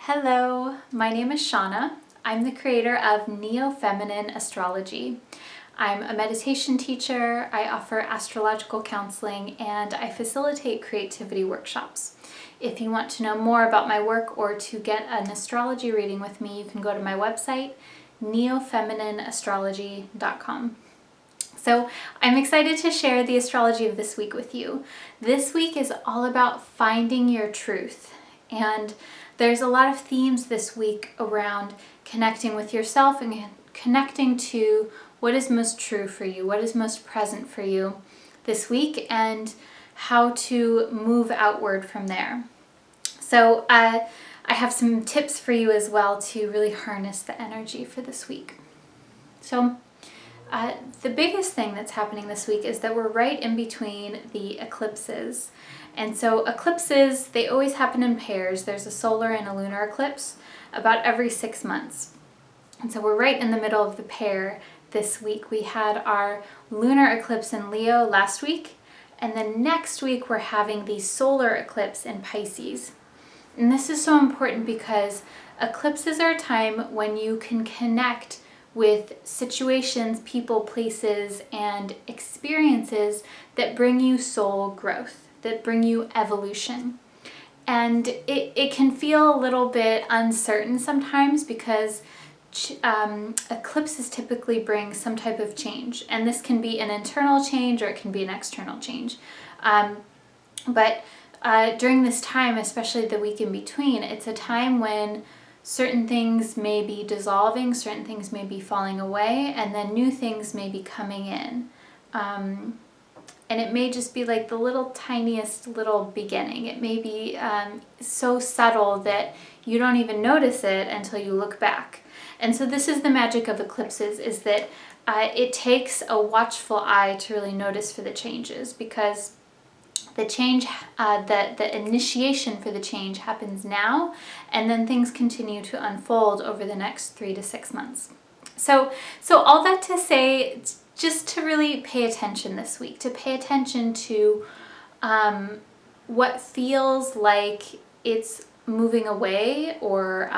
Hello, my name is Shauna. I'm the creator of Neo-Feminine Astrology. I'm a meditation teacher, I offer astrological counseling, and I facilitate creativity workshops. If you want to know more about my work or to get an astrology reading with me, you can go to my website, neofeminineastrology.com. So I'm excited to share the astrology of this week with you. This week is all about finding your truth, and there's a lot of themes this week around connecting with yourself and connecting to what is most true for you, what is most present for you this week, and how to move outward from there. So I have some tips for you as well to really harness the energy for this week. So the biggest thing that's happening this week is that we're right in between the eclipses. And so eclipses, they always happen in pairs. There's a solar and a lunar eclipse about every 6 months. And so we're right in the middle of the pair this week. We had our lunar eclipse in Leo last week, and then next week we're having the solar eclipse in Pisces. And this is so important because eclipses are a time when you can connect with situations, people, places, and experiences that bring you soul growth, that bring you evolution. And it can feel a little bit uncertain sometimes because eclipses typically bring some type of change. And this can be an internal change or it can be an external change. But during this time, especially the week in between, it's a time when certain things may be dissolving, certain things may be falling away, and then new things may be coming in. And it may just be like the little tiniest little beginning. It may be so subtle that you don't even notice it until you look back. And so this is the magic of eclipses, is that it takes a watchful eye to really notice for the changes, because the change, the initiation for the change happens now, and then things continue to unfold over the next 3 to 6 months. So all that to say, just to really pay attention this week, to pay attention to what feels like it's moving away or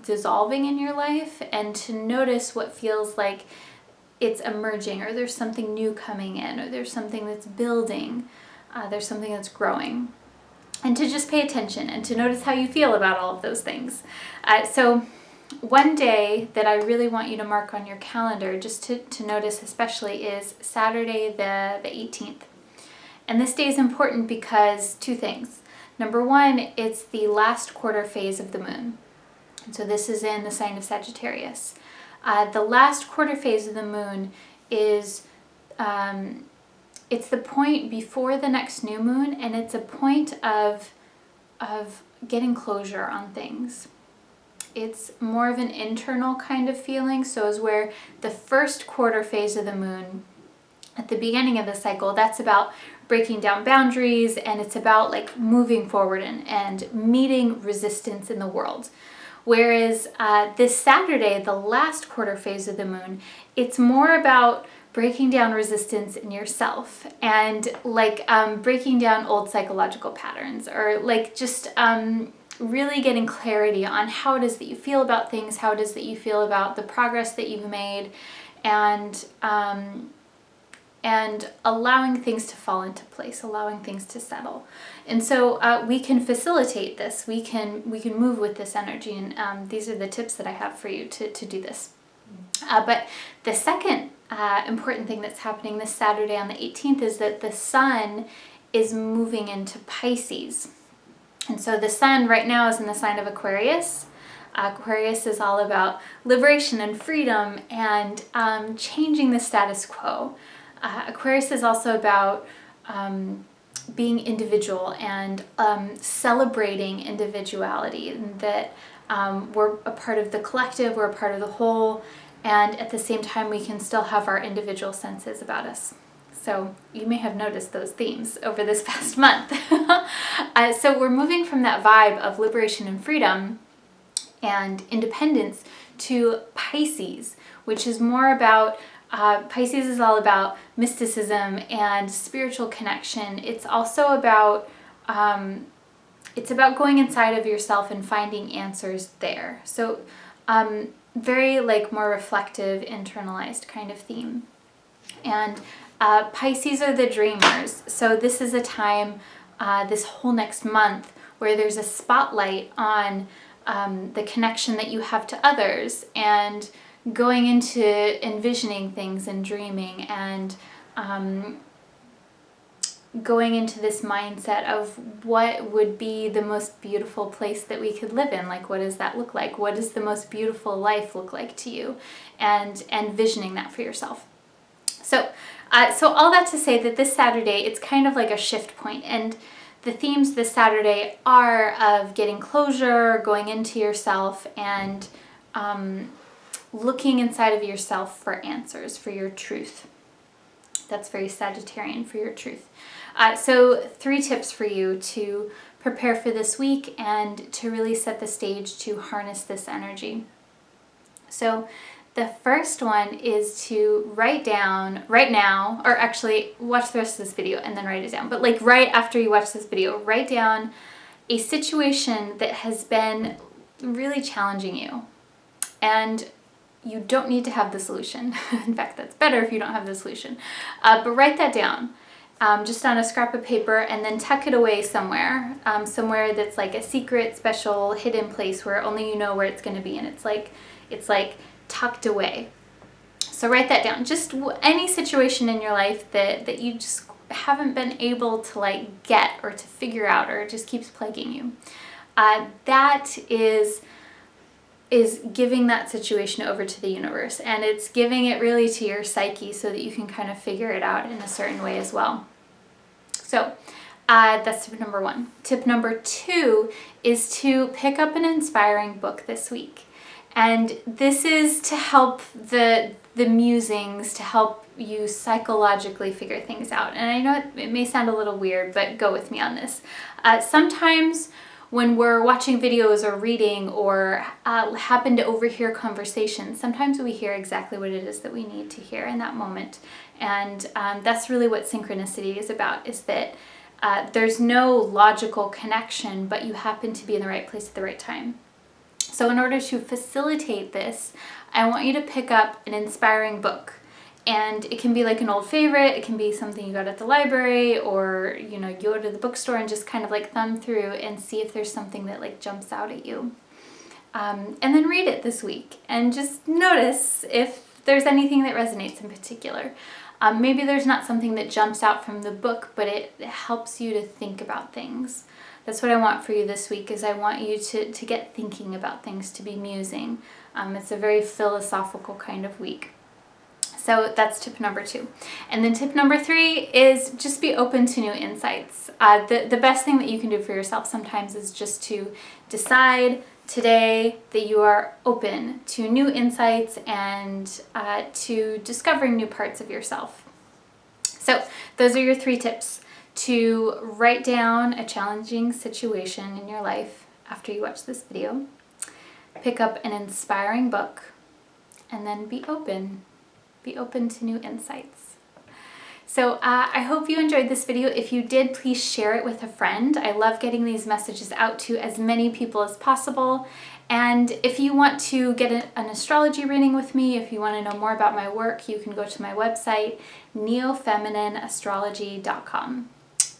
dissolving in your life, and to notice what feels like it's emerging, or there's something new coming in, or there's something that's building. There's something that's growing, and to just pay attention and to notice how you feel about all of those things. So one day that I really want you to mark on your calendar, just to notice especially, is Saturday the 18th. And this day is important because two things. Number one, it's the last quarter phase of the moon. And so this is in the sign of Sagittarius. The last quarter phase of the moon is it's the point before the next new moon, and it's a point of getting closure on things. It's more of an internal kind of feeling. So is where the first quarter phase of the moon, at the beginning of the cycle, that's about breaking down boundaries, and it's about like moving forward and meeting resistance in the world. Whereas this Saturday, the last quarter phase of the moon, it's more about breaking down resistance in yourself, and like breaking down old psychological patterns, or like just really getting clarity on how it is that you feel about things, how it is that you feel about the progress that you've made, and allowing things to fall into place, allowing things to settle. And so we can facilitate this. We can move with this energy, and these are the tips that I have for you to do this. But the second important thing that's happening this Saturday on the 18th is that the sun is moving into Pisces. And so the sun right now is in the sign of Aquarius. Aquarius is all about liberation and freedom and changing the status quo. Aquarius is also about being individual and celebrating individuality, and that we're a part of the collective, we're a part of the whole, and at the same time we can still have our individual senses about us. So you may have noticed those themes over this past month. So we're moving from that vibe of liberation and freedom and independence to Pisces, which is more about, Pisces is all about mysticism and spiritual connection. It's also about it's about going inside of yourself and finding answers there. So very like more reflective, internalized kind of theme. And Pisces are the dreamers. So this is a time, this whole next month, where there's a spotlight on the connection that you have to others, and going into envisioning things and dreaming, and going into this mindset of what would be the most beautiful place that we could live in. Like, what does that look like? What does the most beautiful life look like to you? And visioning that for yourself. So all that to say that this Saturday, it's kind of like a shift point, and the themes this Saturday are of getting closure, going into yourself, and looking inside of yourself for answers, for your truth. That's very Sagittarian, for your truth. So 3 tips for you to prepare for this week and to really set the stage to harness this energy. So the first one is to write down right now, or actually watch the rest of this video and then write it down. But like right after you watch this video, write down a situation that has been really challenging you. And you don't need to have the solution. In fact, that's better if you don't have the solution. But write that down just on a scrap of paper, and then tuck it away somewhere, somewhere that's like a secret, special, hidden place where only you know where it's going to be. And it's like tucked away. So write that down. Just any situation in your life that you just haven't been able to like get or to figure out, or it just keeps plaguing you. That is giving that situation over to the universe, and it's giving it really to your psyche so that you can kind of figure it out in a certain way as well. So that's tip number 1. Tip number 2 is to pick up an inspiring book this week. And this is to help the musings, to help you psychologically figure things out. And I know it may sound a little weird, but go with me on this. Sometimes when we're watching videos or reading, or happen to overhear conversations, sometimes we hear exactly what it is that we need to hear in that moment. And that's really what synchronicity is about, is that there's no logical connection, but you happen to be in the right place at the right time. So in order to facilitate this, I want you to pick up an inspiring book. And it can be like an old favorite, it can be something you got at the library, or you go to the bookstore and just kind of like thumb through and see if there's something that like jumps out at you. And then read it this week and just notice if there's anything that resonates in particular. Maybe there's not something that jumps out from the book, but it helps you to think about things. That's what I want for you this week, is I want you to get thinking about things, to be musing. It's a very philosophical kind of week. So that's tip number 2. And then tip number 3 is just be open to new insights. The best thing that you can do for yourself sometimes is just to decide today that you are open to new insights and to discovering new parts of yourself. So those are your 3 tips: to write down a challenging situation in your life after you watch this video, pick up an inspiring book, and then be open. Be open to new insights. So I hope you enjoyed this video. If you did, please share it with a friend. I love getting these messages out to as many people as possible. And if you want to get an astrology reading with me, if you want to know more about my work, you can go to my website, neofeminineastrology.com.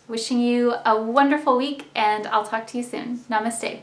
Wishing you a wonderful week, and I'll talk to you soon. Namaste.